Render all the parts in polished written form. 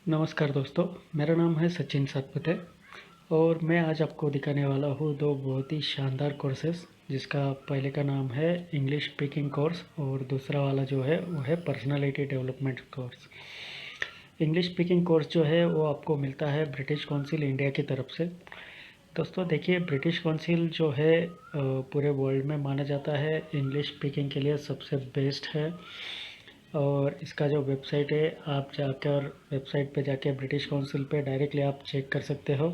नमस्कार दोस्तों, मेरा नाम है सचिन सातपुते और मैं आज आपको दिखाने वाला हूँ दो बहुत ही शानदार कोर्सेस, जिसका पहले का नाम है इंग्लिश स्पीकिंग कोर्स और दूसरा वाला जो है वो है personality development course. English speaking course जो है वो आपको मिलता है ब्रिटिश काउंसिल इंडिया की तरफ से। दोस्तों देखिए, ब्रिटिश काउंसिल जो है पूरे वर्ल्ड में माना जाता है इंग्लिश स्पीकिंग के लिए सबसे बेस्ट है। और इसका जो वेबसाइट है, आप जाकर वेबसाइट पे जाके ब्रिटिश काउंसिल पे डायरेक्टली आप चेक कर सकते हो।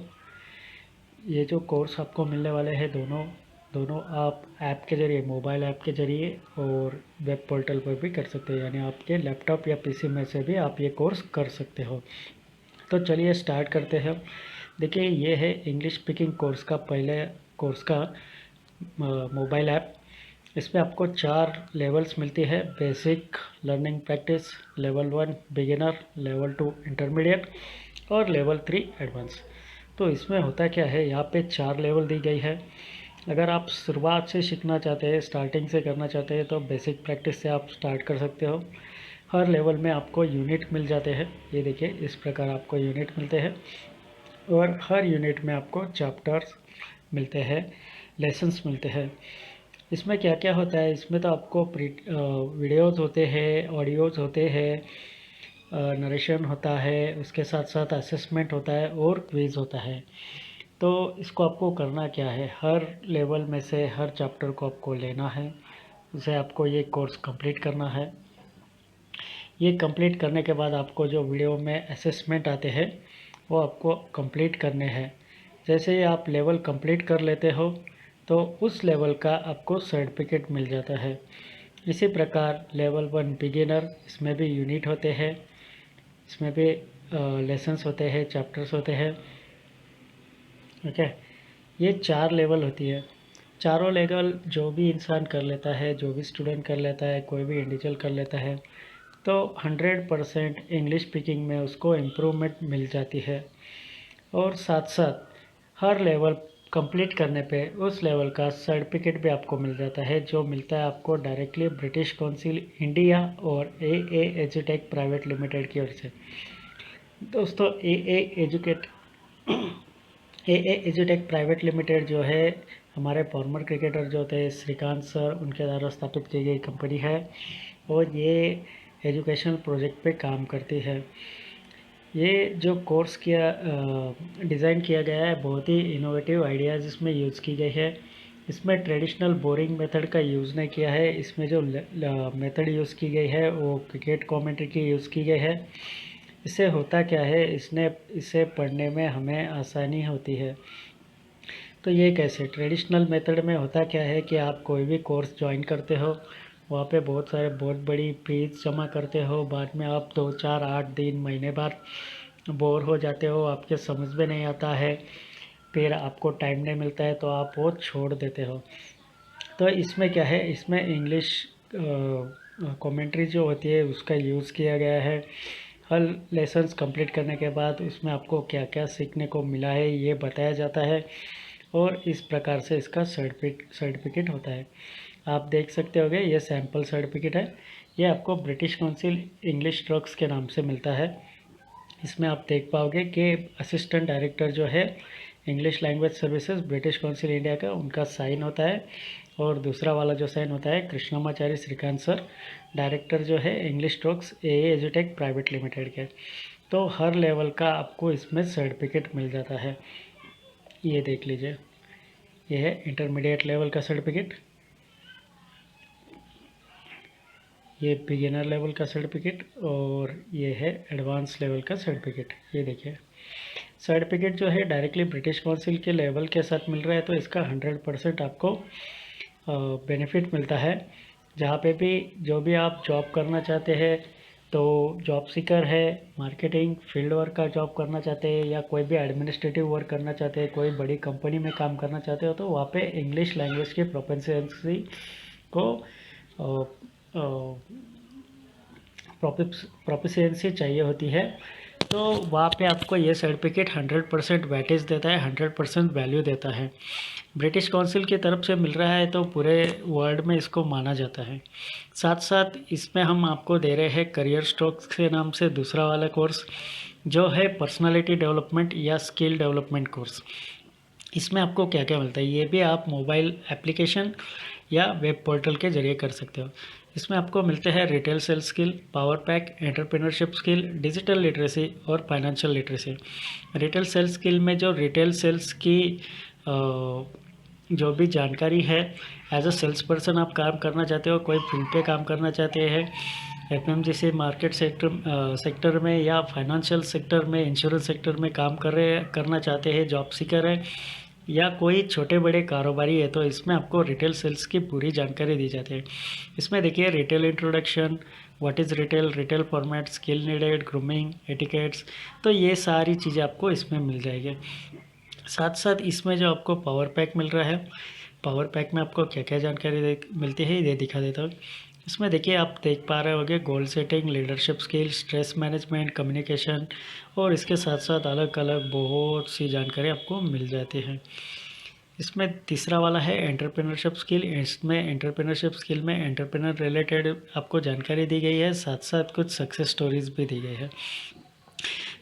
ये जो कोर्स आपको मिलने वाले हैं दोनों दोनों आप ऐप के ज़रिए, मोबाइल ऐप के ज़रिए और वेब पोर्टल पर भी कर सकते हैं, यानी आपके लैपटॉप या पीसी में से भी आप ये कोर्स कर सकते हो। तो चलिए स्टार्ट करते हैं। देखिए, ये है इंग्लिश स्पीकिंग कोर्स का पहले कोर्स का मोबाइल ऐप। इसमें आपको 4 लेवल्स मिलती है: basic, learning practice, level 1 beginner, level 2 intermediate और लेवल 3 एडवांस। तो इसमें होता क्या है, यहाँ पे 4 लेवल दी गई है। अगर आप शुरुआत से सीखना चाहते हैं, स्टार्टिंग से करना चाहते हैं, तो बेसिक प्रैक्टिस से आप स्टार्ट कर सकते हो। हर लेवल में आपको यूनिट मिल जाते हैं। ये देखिए, इस प्रकार आपको यूनिट मिलते हैं और हर यूनिट में आपको चैप्टर्स मिलते हैं, लेसन्स मिलते हैं। इसमें क्या क्या होता है, इसमें तो आपको वीडियोज़ होते हैं, ऑडियोज़ होते हैं, नरेशन होता है, उसके साथ साथ असेसमेंट होता है और क्विज़ होता है। तो इसको आपको करना क्या है, हर लेवल में से हर चैप्टर को आपको लेना है, उसे आपको ये कोर्स कंप्लीट करना है। ये कंप्लीट करने के बाद आपको जो वीडियो में असेसमेंट आते हैं वो आपको कंप्लीट करने हैं। जैसे ही आप लेवल कंप्लीट कर लेते हो तो उस लेवल का आपको सर्टिफिकेट मिल जाता है। इसी प्रकार लेवल 1 बिगिनर, इसमें भी यूनिट होते हैं, इसमें भी लेसन्स होते हैं, चैप्टर्स होते हैं। ओके, ये 4 लेवल होती है। चारों लेवल जो भी इंसान कर लेता है, जो भी स्टूडेंट कर लेता है, कोई भी इंडिविजुअल कर लेता है, तो 100% इंग्लिश स्पीकिंग में उसको इम्प्रूवमेंट मिल जाती है। और साथ साथ हर लेवल कंप्लीट करने पे उस लेवल का सर्टिफिकेट भी आपको मिल जाता है, जो मिलता है आपको डायरेक्टली ब्रिटिश काउंसिल इंडिया और ए एजुटेक प्राइवेट लिमिटेड की ओर से। दोस्तों, ए एजुटेक प्राइवेट लिमिटेड जो है, हमारे फॉर्मर क्रिकेटर जो थे श्रीकांत सर, उनके द्वारा स्थापित की गई कंपनी है और ये एजुकेशनल प्रोजेक्ट पे काम करती है। ये जो कोर्स डिज़ाइन किया गया है, बहुत ही इनोवेटिव आइडियाज़ इसमें यूज़ की गई है। इसमें ट्रेडिशनल बोरिंग मेथड का यूज़ नहीं किया है। इसमें जो मेथड यूज़ की गई है वो क्रिकेट कमेंट्री की यूज़ की गई है। इससे होता क्या है, इसे पढ़ने में हमें आसानी होती है। तो ये कैसे, ट्रेडिशनल मेथड में होता क्या है कि आप कोई भी कोर्स ज्वाइन करते हो, वहाँ पे बहुत बड़ी फीस जमा करते हो, बाद में आप 2 4 8 दिन महीने बाद बोर हो जाते हो, आपके समझ में नहीं आता है, फिर आपको टाइम नहीं मिलता है तो आप वो छोड़ देते हो। तो इसमें क्या है, इसमें इंग्लिश कमेंट्री जो होती है उसका यूज़ किया गया है। हर लेसन्स कंप्लीट करने के बाद उसमें आपको क्या क्या सीखने को मिला है ये बताया जाता है और इस प्रकार से इसका सर्टिफिकेट होता है। आप देख सकते होगे, ये सैम्पल सर्टिफिकेट है। ये आपको ब्रिटिश काउंसिल इंग्लिश ट्रक्स के नाम से मिलता है। इसमें आप देख पाओगे कि असिस्टेंट डायरेक्टर जो है English language services British council India का, उनका साइन होता है और दूसरा वाला जो साइन होता है कृष्णमाचारी श्रीकांत सर, डायरेक्टर जो है इंग्लिश ट्रक्स ए एजुटेक प्राइवेट लिमिटेड के। तो हर लेवल का आपको इसमें सर्टिफिकेट मिल जाता है। ये देख लीजिए, ये है इंटरमीडिएट लेवल का सर्टिफिकेट, ये बिगिनर लेवल का सर्टिफिकेट और ये है एडवांस लेवल का सर्टिफिकेट। ये देखिए, सर्टिफिकेट जो है डायरेक्टली ब्रिटिश काउंसिल के लेवल के साथ मिल रहा है, तो इसका 100% आपको बेनिफिट मिलता है। जहाँ पे भी जो भी आप जॉब करना चाहते हैं, तो जॉब सीकर है, मार्केटिंग फील्ड वर्क का जॉब करना चाहते हैं या कोई भी एडमिनिस्ट्रेटिव वर्क करना चाहते हैं, कोई बड़ी कंपनी में काम करना चाहते हो, तो वहाँ पे इंग्लिश लैंग्वेज की प्रोफिशिएंसी को प्रोफिशिएंसी चाहिए होती है। तो वहाँ पे आपको ये सर्टिफिकेट 100% वेटेज देता है, 100% वैल्यू देता है। ब्रिटिश काउंसिल की तरफ से मिल रहा है तो पूरे वर्ल्ड में इसको माना जाता है। साथ साथ इसमें हम आपको दे रहे हैं करियर स्ट्रोक्स के नाम से दूसरा वाला कोर्स। जो है पर्सनालिटी डेवलपमेंट या स्किल डेवलपमेंट कोर्स। इसमें आपको क्या क्या मिलता है, ये भी आप मोबाइल एप्लीकेशन या वेब पोर्टल के जरिए कर सकते हो। इसमें आपको मिलते हैं retail sales skill, power pack, entrepreneurship skill, digital literacy और financial literacy. Retail sales skill में जो रिटेल सेल्स की जो भी जानकारी है, एज अ सेल्स पर्सन आप काम करना चाहते हो, कोई फील्ड पे काम करना चाहते हैं, एफएमजीसी मार्केट सेक्टर में या फाइनेंशियल सेक्टर में, इंश्योरेंस सेक्टर में काम करना चाहते हैं, जॉब सीकर है या कोई छोटे बड़े कारोबारी है, तो इसमें आपको रिटेल सेल्स की पूरी जानकारी दी जाती है। इसमें देखिए retail introduction, what is retail, retail format, skill needed, grooming, etiquettes, तो ये सारी चीज़ें आपको इसमें मिल जाएगी। साथ साथ इसमें जो आपको पावर पैक मिल रहा है, पावर पैक में आपको क्या क्या जानकारी मिलती है ये दिखा देता हूँ। इसमें देखिए आप देख पा रहे होंगे goal setting, leadership skill, stress management, communication, और इसके साथ साथ अलग अलग बहुत सी जानकारी आपको मिल जाती है। इसमें तीसरा वाला है एंटरप्रेन्योरशिप स्किल। इसमें एंटरप्रेन्योरशिप स्किल में एंटरप्रेन्योर रिलेटेड आपको जानकारी दी गई है, साथ साथ कुछ सक्सेस स्टोरीज भी दी गई है।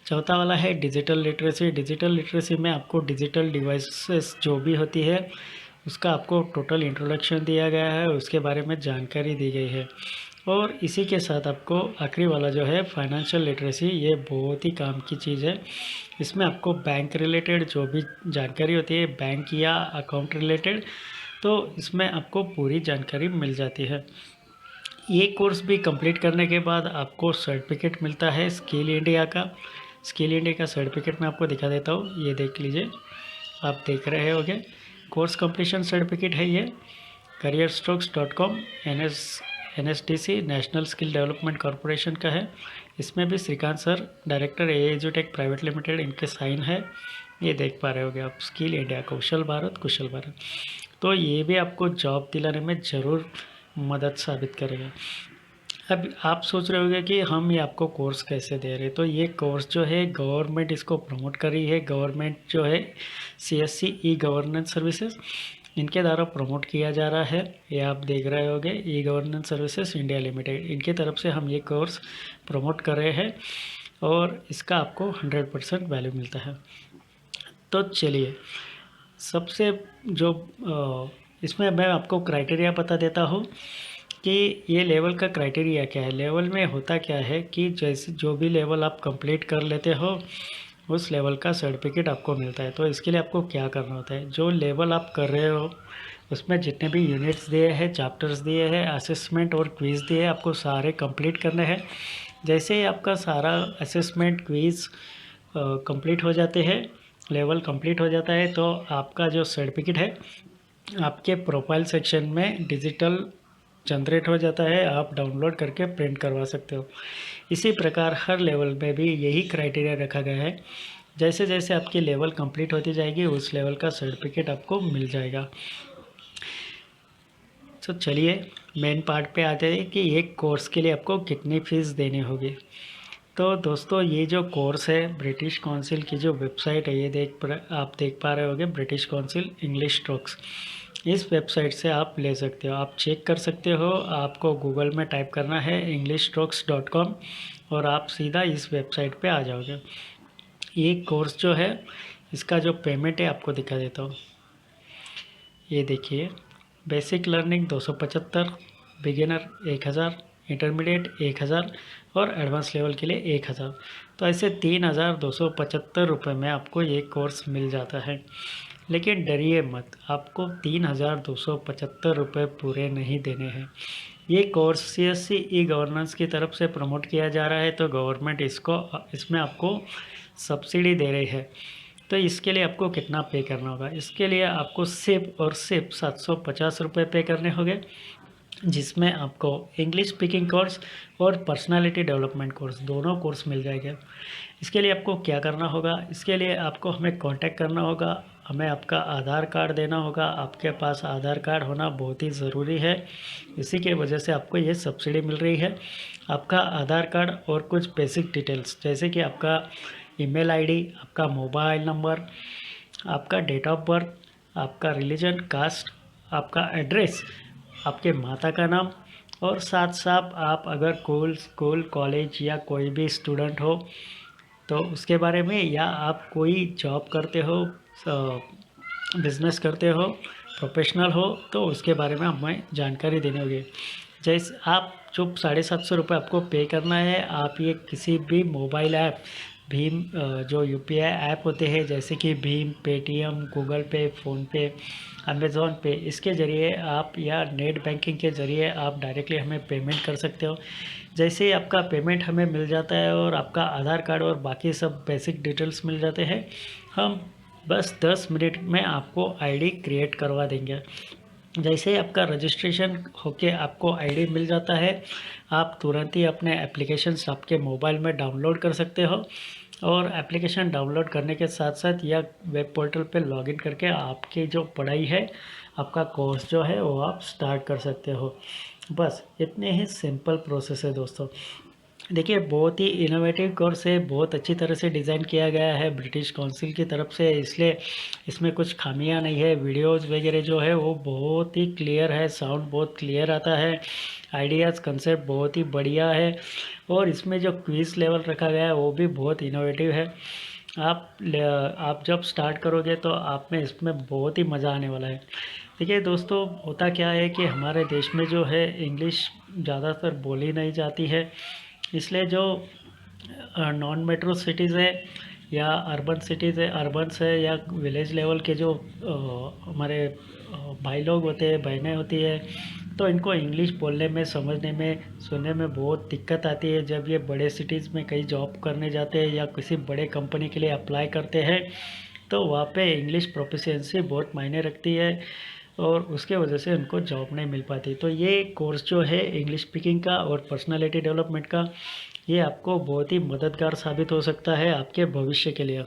चौथा वाला है डिजिटल लिटरेसी। डिजिटल लिटरेसी में आपको डिजिटल डिवाइसेस जो भी होती है उसका आपको टोटल इंट्रोडक्शन दिया गया है, उसके बारे में जानकारी दी गई है। और इसी के साथ आपको आखिरी वाला जो है फाइनेंशियल लिटरेसी, ये बहुत ही काम की चीज़ है। इसमें आपको बैंक रिलेटेड जो भी जानकारी होती है, बैंक या अकाउंट रिलेटेड, तो इसमें आपको पूरी जानकारी मिल जाती है। ये कोर्स भी कंप्लीट करने के बाद आपको सर्टिफिकेट मिलता है स्किल इंडिया का। स्किल इंडिया का सर्टिफिकेट मैं आपको दिखा देता हूँ, ये देख लीजिए, आप देख रहे होंगे कोर्स कंप्लीशन सर्टिफिकेट है ये, careerstrokes.com NSDC national skill development corporation का है। इसमें भी श्रीकांत सर, डायरेक्टर एजुटेक प्राइवेट लिमिटेड, इनके साइन है, ये देख पा रहे होगे आप, स्किल इंडिया, कौशल भारत, कुशल भारत। तो ये भी आपको जॉब दिलाने में ज़रूर मदद साबित करेगा। अब आप सोच रहे होंगे कि हम ये आपको कोर्स कैसे दे रहे हैं, तो ये कोर्स जो है गवर्नमेंट इसको प्रमोट कर रही है। गवर्नमेंट जो है CSC ई गवर्नेंस सर्विसेज, इनके द्वारा प्रमोट किया जा रहा है। ये आप देख रहे होंगे e governance services India limited, इनके तरफ से हम ये कोर्स प्रमोट कर रहे हैं और इसका आपको 100% वैल्यू मिलता है। तो चलिए सबसे जो इसमें मैं आपको क्राइटेरिया बता देता हूँ कि ये लेवल का क्राइटेरिया क्या है। लेवल में होता क्या है कि जैसे जो भी लेवल आप कंप्लीट कर लेते हो उस लेवल का सर्टिफिकेट आपको मिलता है। तो इसके लिए आपको क्या करना होता है, जो लेवल आप कर रहे हो उसमें जितने भी यूनिट्स दिए हैं, चैप्टर्स दिए हैं, असेसमेंट और क्विज़ दिए हैं, आपको सारे कंप्लीट करने हैं। जैसे ही आपका सारा असेसमेंट क्विज़ कंप्लीट हो जाते हैं, लेवल कंप्लीट हो जाता है, तो आपका जो सर्टिफिकेट है आपके प्रोफाइल सेक्शन में डिजिटल जनरेट हो जाता है, आप डाउनलोड करके प्रिंट करवा सकते हो। इसी प्रकार हर लेवल में भी यही क्राइटेरिया रखा गया है। जैसे जैसे आपकी लेवल कंप्लीट होती जाएगी उस लेवल का सर्टिफिकेट आपको मिल जाएगा। तो चलिए मेन पार्ट पे आते हैं कि एक कोर्स के लिए आपको कितनी फ़ीस देनी होगी। तो दोस्तों ये जो कोर्स है ब्रिटिश काउंसिल की जो वेबसाइट है, ये आप देख पा रहे होंगे, ब्रिटिश काउंसिल इंग्लिश स्ट्रोक्स, इस वेबसाइट से आप ले सकते हो, आप चेक कर सकते हो। आपको गूगल में टाइप करना है englishstrokes.com और आप सीधा इस वेबसाइट पे आ जाओगे। ये कोर्स जो है इसका जो पेमेंट है आपको दिखा देता हूँ, ये देखिए, बेसिक लर्निंग 275, बिगिनर 1000, इंटरमीडिएट 1000 और एडवांस लेवल के लिए 1000। तो ऐसे 3275 रुपये में आपको ये कोर्स मिल जाता है। लेकिन डरिए मत, आपको 3275 रुपये पूरे नहीं देने हैं। ये कोर्स CSC ई गवर्नेंस की तरफ से प्रमोट किया जा रहा है, तो गवर्नमेंट इसमें आपको सब्सिडी दे रही है। तो इसके लिए आपको कितना पे करना होगा, इसके लिए आपको सिर्फ 750 रुपये पे करने होंगे, जिसमें आपको इंग्लिश स्पीकिंग कोर्स और पर्सनालिटी डेवलपमेंट कोर्स दोनों कोर्स मिल जाएंगे। इसके लिए आपको क्या करना होगा, इसके लिए आपको हमें कांटेक्ट करना होगा, हमें आपका आधार कार्ड देना होगा। आपके पास आधार कार्ड होना बहुत ही ज़रूरी है, इसी के वजह से आपको ये सब्सिडी मिल रही है। आपका आधार कार्ड और कुछ बेसिक डिटेल्स जैसे कि आपका ईमेल आईडी, आपका मोबाइल नंबर, आपका डेट ऑफ बर्थ, आपका रिलीजन, कास्ट, आपका एड्रेस, आपके माता का नाम, और साथ साथ आप अगर स्कूल कॉलेज या कोई भी स्टूडेंट हो तो उसके बारे में, या आप कोई जॉब करते हो, बिज़नेस करते हो, प्रोफेशनल हो, तो उसके बारे में हमें जानकारी देनी होगी। जैसे आप जो 750 रुपये आपको पे करना है, आप ये किसी भी मोबाइल ऐप भीम, जो यूपीआई ऐप होते हैं जैसे कि भीम, पेटीएम, गूगल पे, फ़ोनपे, अमेज़ॉन पे, इसके ज़रिए आप या नेट बैंकिंग के ज़रिए आप डायरेक्टली हमें पेमेंट कर सकते हो। जैसे ही आपका पेमेंट हमें मिल जाता है और आपका आधार कार्ड और बाकी सब बेसिक डिटेल्स मिल जाते हैं, हम बस 10 मिनट में आपको आईडी क्रिएट करवा देंगे। जैसे ही आपका रजिस्ट्रेशन होके आपको आईडी मिल जाता है, आप तुरंत ही अपने एप्लीकेशंस आपके मोबाइल में डाउनलोड कर सकते हो, और एप्लीकेशन डाउनलोड करने के साथ साथ या वेब पोर्टल पे लॉगिन करके आपकी जो पढ़ाई है, आपका कोर्स जो है वो आप स्टार्ट कर सकते हो। बस इतने ही सिंपल प्रोसेस है दोस्तों। देखिए, बहुत ही इनोवेटिव कोर्स है, बहुत अच्छी तरह से डिज़ाइन किया गया है ब्रिटिश काउंसिल की तरफ से, इसलिए इसमें कुछ खामियां नहीं है। वीडियोस वगैरह जो है वो बहुत ही क्लियर है, साउंड बहुत क्लियर आता है, आइडियाज़ कंसेप्ट बहुत ही बढ़िया है, और इसमें जो क्विज़ लेवल रखा गया है वो भी बहुत इनोवेटिव है। आप जब स्टार्ट करोगे तो आप में इसमें बहुत ही मज़ा आने वाला है। देखिए दोस्तों, होता क्या है कि हमारे देश में जो है इंग्लिश ज़्यादातर बोली नहीं जाती है, इसलिए जो नॉन मेट्रो सिटीज़ है या अर्बन सिटीज़ है, अर्बन्स है, या विलेज लेवल के जो हमारे भाई लोग होते हैं, बहनें होती है, तो इनको इंग्लिश बोलने में, समझने में, सुनने में बहुत दिक्कत आती है। जब ये बड़े सिटीज़ में कहीं जॉब करने जाते हैं या किसी बड़े कंपनी के लिए अप्लाई करते हैं, तो वहाँ पे इंग्लिश प्रोफिशिएंसी बहुत मायने रखती है, और उसके वजह से उनको जॉब नहीं मिल पाती। तो ये कोर्स जो है इंग्लिश स्पीकिंग का और पर्सनालिटी डेवलपमेंट का, ये आपको बहुत ही मददगार साबित हो सकता है आपके भविष्य के लिए।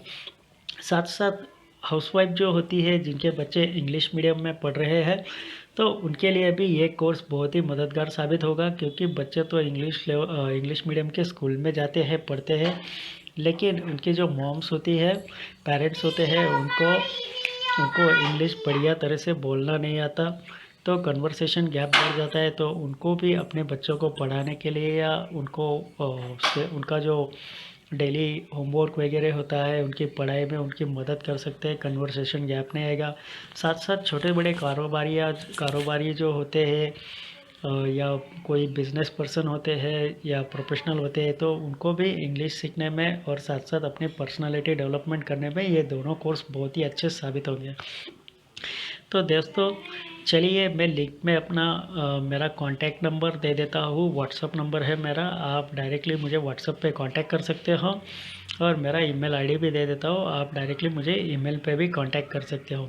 साथ साथ हाउसवाइफ जो होती है, जिनके बच्चे इंग्लिश मीडियम में पढ़ रहे हैं, तो उनके लिए भी ये कोर्स बहुत ही मददगार साबित होगा, क्योंकि बच्चे तो इंग्लिश मीडियम के स्कूल में जाते हैं, पढ़ते हैं, लेकिन उनकी जो मॉम्स होती है, पेरेंट्स होते हैं, उनको उनको इंग्लिश बढ़िया तरह से बोलना नहीं आता, तो कन्वर्सेशन गैप बढ़ जाता है। तो उनको भी अपने बच्चों को पढ़ाने के लिए, या उनको उनका जो डेली होमवर्क वगैरह होता है, उनकी पढ़ाई में उनकी मदद कर सकते हैं, कन्वर्सेशन गैप नहीं आएगा। साथ साथ छोटे बड़े कारोबारी जो होते हैं, या कोई बिजनेस पर्सन होते हैं या प्रोफेशनल होते हैं, तो उनको भी इंग्लिश सीखने में और साथ साथ अपनी पर्सनालिटी डेवलपमेंट करने में ये दोनों कोर्स बहुत ही अच्छे साबित होंगे। तो दोस्तों, चलिए मैं लिंक में अपना मेरा कॉन्टैक्ट नंबर दे देता हूँ, व्हाट्सअप नंबर है मेरा, आप डायरेक्टली मुझे व्हाट्सअप पे कांटेक्ट कर सकते हो, और मेरा ईमेल आईडी भी दे देता हूँ, आप डायरेक्टली मुझे ईमेल पे भी कांटेक्ट कर सकते हो।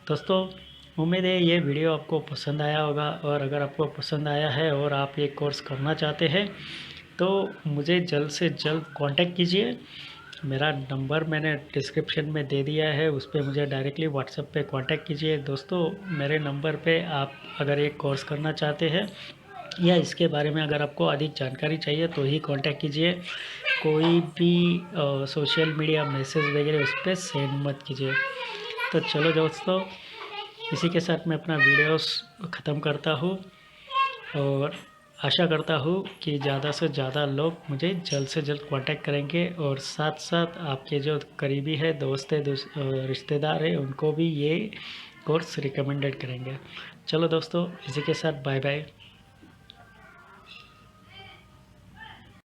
दोस्तों, उम्मीद है ये वीडियो आपको पसंद आया होगा, और अगर आपको पसंद आया है और आप ये कोर्स करना चाहते हैं, तो मुझे जल्द से जल्द कांटेक्ट कीजिए। मेरा नंबर मैंने डिस्क्रिप्शन में दे दिया है, उस पर मुझे डायरेक्टली व्हाट्सएप पे कांटेक्ट कीजिए। दोस्तों, मेरे नंबर पे आप अगर एक कोर्स करना चाहते हैं, या इसके बारे में अगर आपको अधिक जानकारी चाहिए, तो ही कांटेक्ट कीजिए। कोई भी सोशल मीडिया मैसेज वगैरह उस पर सेंड मत कीजिए। तो चलो दोस्तों, इसी के साथ मैं अपना वीडियोस ख़त्म करता हूँ, और आशा करता हूँ कि ज़्यादा से ज़्यादा लोग मुझे जल्द से जल्द कांटेक्ट करेंगे, और साथ साथ आपके जो करीबी है, दोस्त है, रिश्तेदार है, उनको भी ये कोर्स रिकमेंडेड करेंगे। चलो दोस्तों, इसी के साथ बाय बाय।